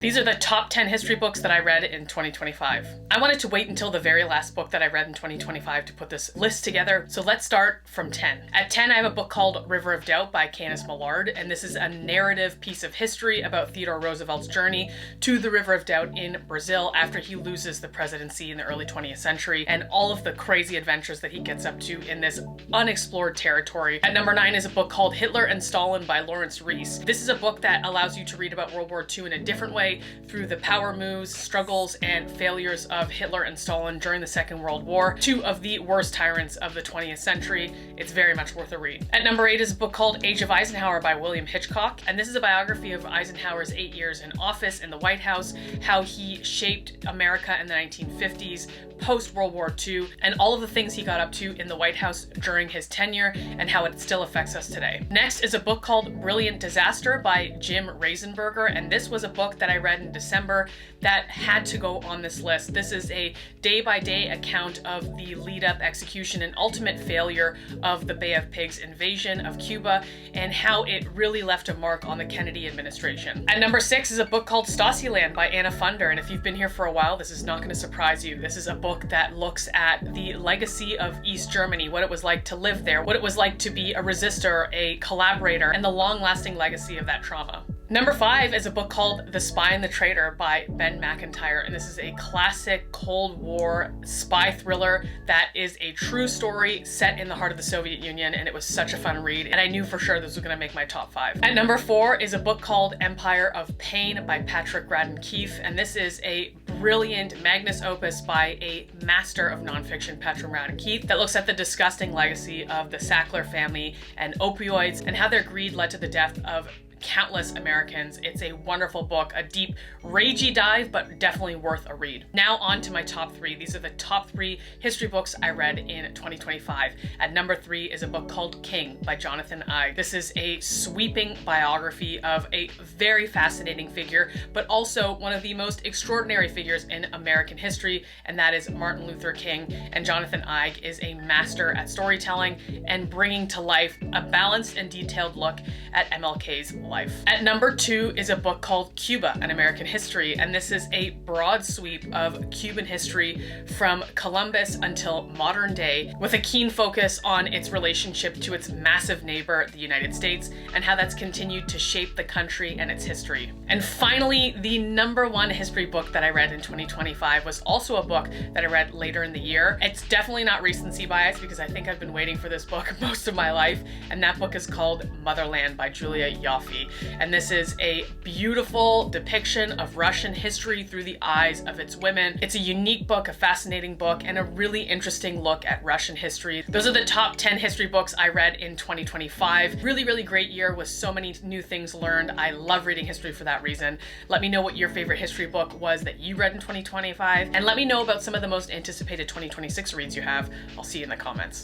These are the top 10 history books that I read in 2025. I wanted to wait until the very last book that I read in 2025 to put this list together, so let's start from 10. At 10, I have a book called River of Doubt by Canis Millard, and this is a narrative piece of history about Theodore Roosevelt's journey to the River of Doubt in Brazil after he loses the presidency in the early 20th century, and all of the crazy adventures that he gets up to in this unexplored territory. At number 9 is a book called Hitler and Stalin by Lawrence Rees. This is a book that allows you to read about World War II in a different way, through the power moves, struggles, and failures of Hitler and Stalin during the Second World War, two of the worst tyrants of the 20th century. It's very much worth a read. At number 8 is a book called Age of Eisenhower by William Hitchcock, and this is a biography of Eisenhower's 8 years in office in the White House, how he shaped America in the 1950s, post-World War II, and all of the things he got up to in the White House during his tenure and how it still affects us today. Next is a book called Brilliant Disaster by Jim Rasenberger, and this was a book that I read in December that had to go on this list. This is a day-by-day account of the lead-up, execution, and ultimate failure of the Bay of Pigs invasion of Cuba and how it really left a mark on the Kennedy administration. At number 6 is a book called Stasiland by Anna Funder, and if you've been here for a while, this is not going to surprise you. This is a book that looks at the legacy of East Germany, what it was like to live there, what it was like to be a resistor, a collaborator, and the long-lasting legacy of that trauma. Number 5 is a book called The Spy and the Traitor by Ben Macintyre, and this is a classic Cold War spy thriller that is a true story set in the heart of the Soviet Union, and it was such a fun read, and I knew for sure this was going to make my top 5. At number 4 is a book called Empire of Pain by Patrick Radden Keefe, and this is a brilliant magnus opus by a master of nonfiction, Patrick Radden Keefe, that looks at the disgusting legacy of the Sackler family and opioids and how their greed led to the death of countless Americans. It's a wonderful book, a deep, ragey dive, but definitely worth a read. Now on to my top 3. These are the top 3 history books I read in 2025. At number 3 is a book called King by Jonathan Eig. This is a sweeping biography of a very fascinating figure, but also one of the most extraordinary figures in American history, and that is Martin Luther King. And Jonathan Eig is a master at storytelling and bringing to life a balanced and detailed look at MLK's life. At number 2 is a book called Cuba, An American History, and this is a broad sweep of Cuban history from Columbus until modern day, with a keen focus on its relationship to its massive neighbor, the United States, and how that's continued to shape the country and its history. And finally, the number 1 history book that I read in 2025 was also a book that I read later in the year. It's definitely not recency bias because I think I've been waiting for this book most of my life, and that book is called Motherland by Julia Ioffe. And this is a beautiful depiction of Russian history through the eyes of its women. It's a unique book, a fascinating book, and a really interesting look at Russian history. Those are the top 10 history books I read in 2025. Really, really great year with so many new things learned. I love reading history for that reason. Let me know what your favorite history book was that you read in 2025, and let me know about some of the most anticipated 2026 reads you have. I'll see you in the comments.